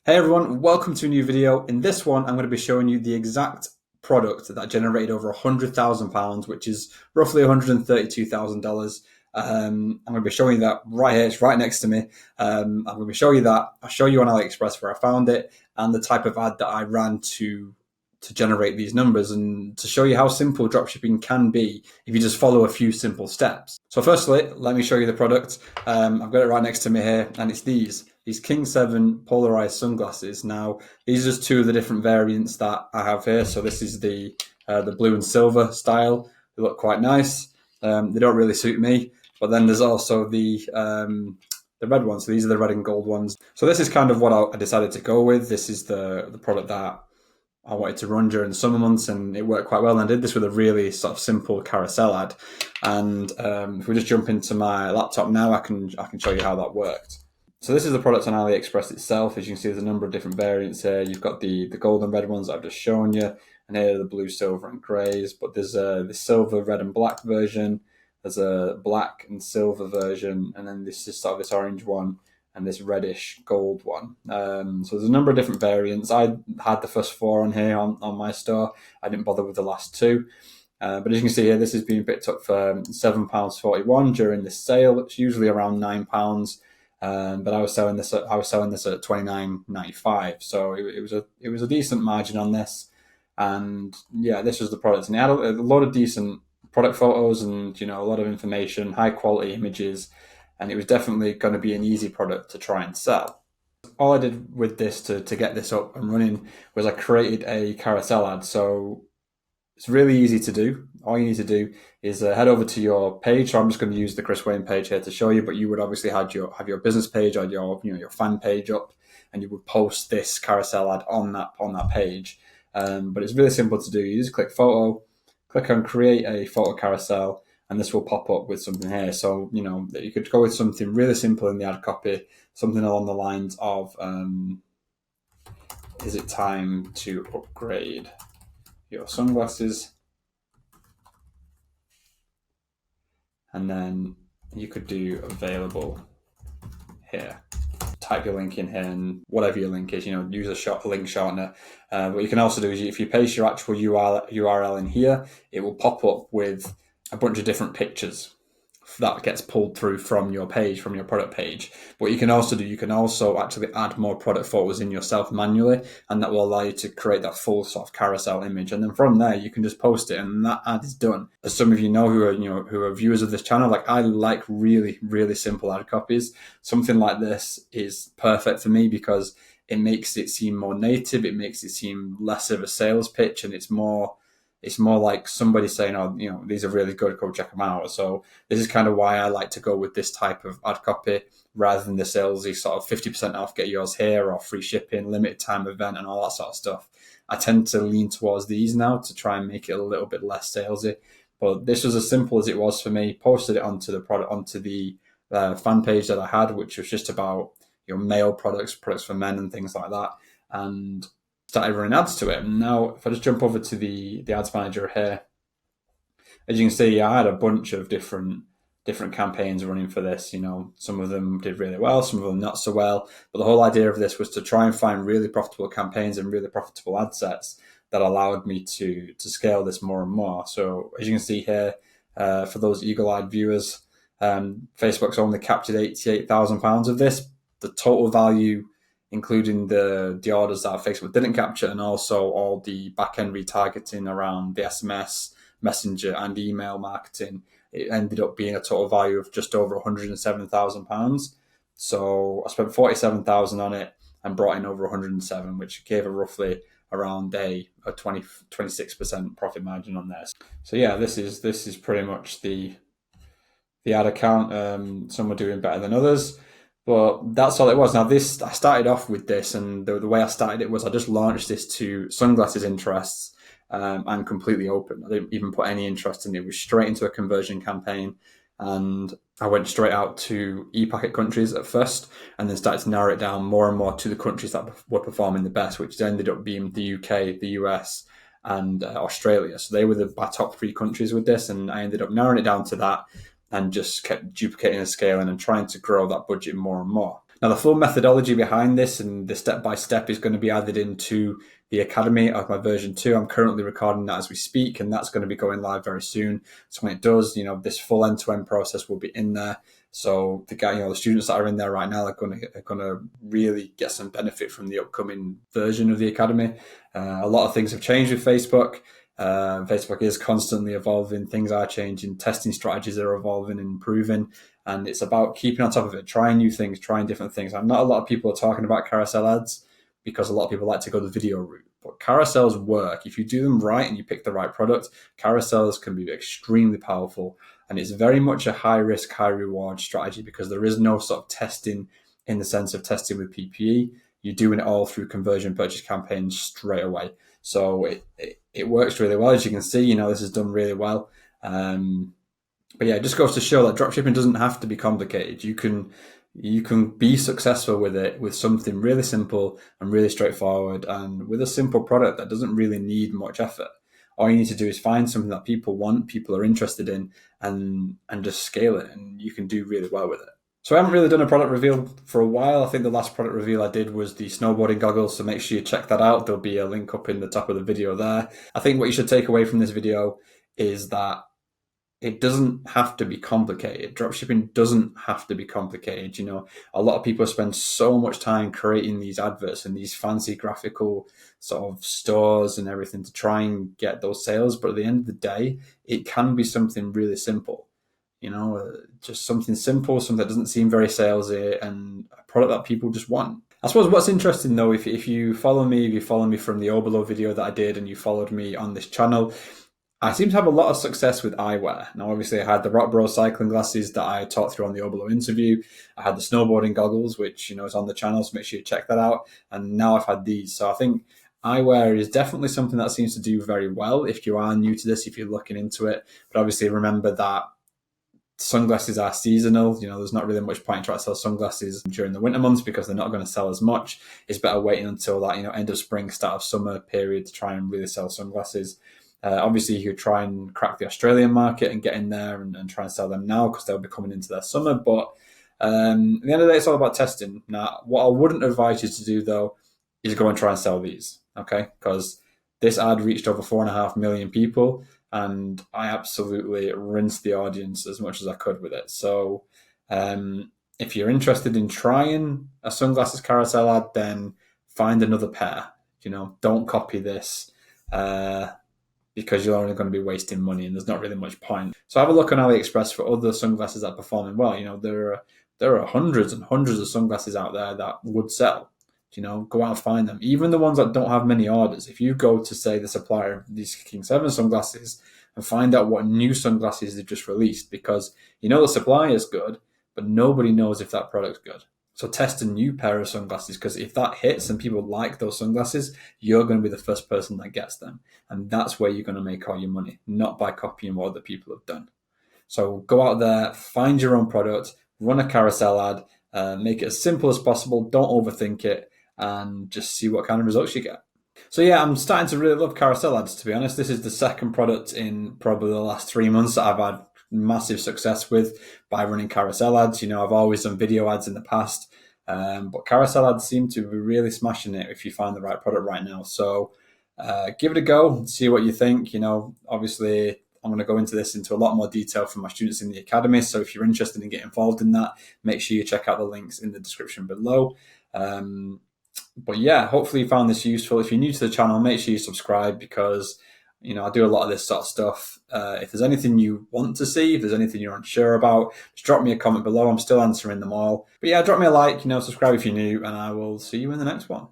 Hey everyone, welcome to a new video. In this one, I'm going to be showing you the exact product that generated over £100,000, which is roughly $132,000. I'm going to be showing you that right here. It's right next to me. I'm going to be showing you that. I'll show you on AliExpress where I found it and the type of ad that I ran to generate these numbers, and to show you how simple dropshipping can be if you just follow a few simple steps. So firstly, let me show you the product. I've got it right next to me here, and it's these King 7 polarized sunglasses. Now, these are just two of the different variants that I have here. So this is the blue and silver style. They look quite nice. They don't really suit me. But then there's also the red ones. So these are the red and gold ones. So this is kind of what I decided to go with. This is the product that I wanted to run during the summer months, and it worked quite well. And I did this with a really sort of simple carousel ad. And if we just jump into my laptop now, I can show you how that worked. So this is the product on AliExpress itself. As you can see, there's a number of different variants here. You've got the gold and red ones that I've just shown you, and here are the blue, silver, and greys. But there's the silver, red, and black version. There's a black and silver version, and then this is sort of this orange one and this reddish gold one. So there's a number of different variants. I had the first four on here on my store. I didn't bother with the last two. But as you can see here, this is being picked up for £7.41 during this sale. It's usually around £9. But I was selling this at $29.95, so it was a decent margin on this. And yeah, this was the product, and it had a lot of decent product photos and a lot of information, high quality images, and it was definitely going to be an easy product to try and sell. All I did with this to get this up and running was I created a carousel ad. So it's really easy to do. All you need to do is head over to your page. So I'm just going to use the Chris Wane page here to show you, but you would obviously have your business page or your fan page up, and you would post this carousel ad on that page. But it's really simple to do. You just click photo, click on create a photo carousel, and this will pop up with something here. So you could go with something really simple in the ad copy, something along the lines of, is it time to upgrade your sunglasses? And then you could do available here. Type your link in here, and whatever your link is, use a link shortener. What you can also do is, if you paste your actual URL in here, it will pop up with a bunch of different pictures that gets pulled through from your page, from your product page. What you can also do, you can also actually add more product photos in yourself manually, and that will allow you to create that full sort of carousel image. And then from there, you can just post it, and that ad is done. As some of you know who are viewers of this channel, like, I like really, really simple ad copies. Something like this is perfect for me because it makes it seem more native. It makes it seem less of a sales pitch, and it's more like somebody saying, oh, these are really good, go check them out. So this is kind of why I like to go with this type of ad copy rather than the salesy sort of 50% off, get yours here, or free shipping, limited time event, and all that sort of stuff. I tend to lean towards these now to try and make it a little bit less salesy. But this was as simple as it was for me. Posted it onto the fan page that I had, which was just about male products for men and things like that. And started running ads to it. And now if I just jump over to the ads manager here, as you can see, I had a bunch of different campaigns running for this. Some of them did really well, some of them not so well. But the whole idea of this was to try and find really profitable campaigns and really profitable ad sets that allowed me to scale this more and more. So as you can see here, for those eagle-eyed viewers, Facebook's only captured £88,000 of this. The total value, including the orders that Facebook didn't capture, and also all the back-end retargeting around the SMS, Messenger, and email marketing, it ended up being a total value of just over £107,000. So I spent £47,000 on it and brought in over 107, which gave a roughly around a 26% profit margin on this. So yeah, this is pretty much the ad account. Some are doing better than others, but that's all it was. Now, I started off with this, and the way I started it was I just launched this to sunglasses interests, and completely open. I didn't even put any interest in it. It was straight into a conversion campaign, and I went straight out to e-packet countries at first, and then started to narrow it down more and more to the countries that were performing the best, which ended up being the UK, the US, and Australia. So they were my top 3 countries with this, and I ended up narrowing it down to that, and just kept duplicating and scaling and trying to grow that budget more and more. Now, the full methodology behind this and the step-by-step is going to be added into the Academy of my version 2. I'm currently recording that as we speak, and that's going to be going live very soon. So when it does, this full end-to-end process will be in there. So the students that are in there right now are going to really get some benefit from the upcoming version of the Academy. A lot of things have changed with Facebook. Facebook is constantly evolving. Things are changing. Testing strategies are evolving and improving. And it's about keeping on top of it, trying new things, trying different things. And not a lot of people are talking about carousel ads because a lot of people like to go the video route. But carousels work. If you do them right and you pick the right product, carousels can be extremely powerful. And it's very much a high risk, high reward strategy because there is no sort of testing in the sense of testing with PPE. You're doing it all through conversion purchase campaigns straight away. So it works really well. As you can see, this is done really well. But yeah, it just goes to show that dropshipping doesn't have to be complicated. You can be successful with it with something really simple and really straightforward and with a simple product that doesn't really need much effort. All you need to do is find something that people want, people are interested in, and just scale it, and you can do really well with it. So I haven't really done a product reveal for a while. I think the last product reveal I did was the snowboarding goggles, so make sure you check that out. There'll be a link up in the top of the video there. I think what you should take away from this video is that it doesn't have to be complicated. Dropshipping doesn't have to be complicated. A lot of people spend so much time creating these adverts and these fancy graphical sort of stores and everything to try and get those sales. But at the end of the day, it can be something really simple. Just something simple, something that doesn't seem very salesy, and a product that people just want. I suppose what's interesting though, if you follow me from the Oberlo video that I did and you followed me on this channel, I seem to have a lot of success with eyewear. Now, obviously, I had the Rockbro cycling glasses that I talked through on the Oberlo interview. I had the snowboarding goggles, which, is on the channel, so make sure you check that out. And now I've had these. So I think eyewear is definitely something that seems to do very well if you are new to this, if you're looking into it. But obviously, remember that sunglasses are seasonal. There's not really much point in trying to sell sunglasses during the winter months because they're not going to sell as much. It's better waiting until that, end of spring, start of summer period to try and really sell sunglasses. Obviously, you could try and crack the Australian market and get in there and try and sell them now because they'll be coming into their summer. But at the end of the day, it's all about testing. Now, what I wouldn't advise you to do, though, is go and try and sell these, okay? Because this ad reached over 4.5 million people, and I absolutely rinsed the audience as much as I could with it. So if you're interested in trying a sunglasses carousel ad, then find another pair. Don't copy this. Because you're only going to be wasting money and there's not really much point. So have a look on AliExpress for other sunglasses that are performing well. There are hundreds and hundreds of sunglasses out there that would sell. Go out and find them. Even the ones that don't have many orders. If you go to, say, the supplier of these King 7 sunglasses and find out what new sunglasses they've just released, because the supply is good, but nobody knows if that product's good. So test a new pair of sunglasses, because if that hits and people like those sunglasses, you're going to be the first person that gets them. And that's where you're going to make all your money, not by copying what other people have done. So go out there, find your own product, run a carousel ad, make it as simple as possible, don't overthink it, and just see what kind of results you get. So yeah, I'm starting to really love carousel ads, to be honest. This is the second product in probably the last 3 months that I've had massive success with by running carousel ads. I've always done video ads in the past, but carousel ads seem to be really smashing it if you find the right product right now. So give it a go, see what you think. Obviously I'm going to go into a lot more detail from my students in the academy. So if you're interested in getting involved in that, make sure you check out the links in the description below. But yeah, hopefully you found this useful. If you're new to the channel, make sure you subscribe because I do a lot of this sort of stuff. If there's anything you want to see, if there's anything you're unsure about, just drop me a comment below. I'm still answering them all. But yeah, drop me a like, subscribe if you're new, and I will see you in the next one.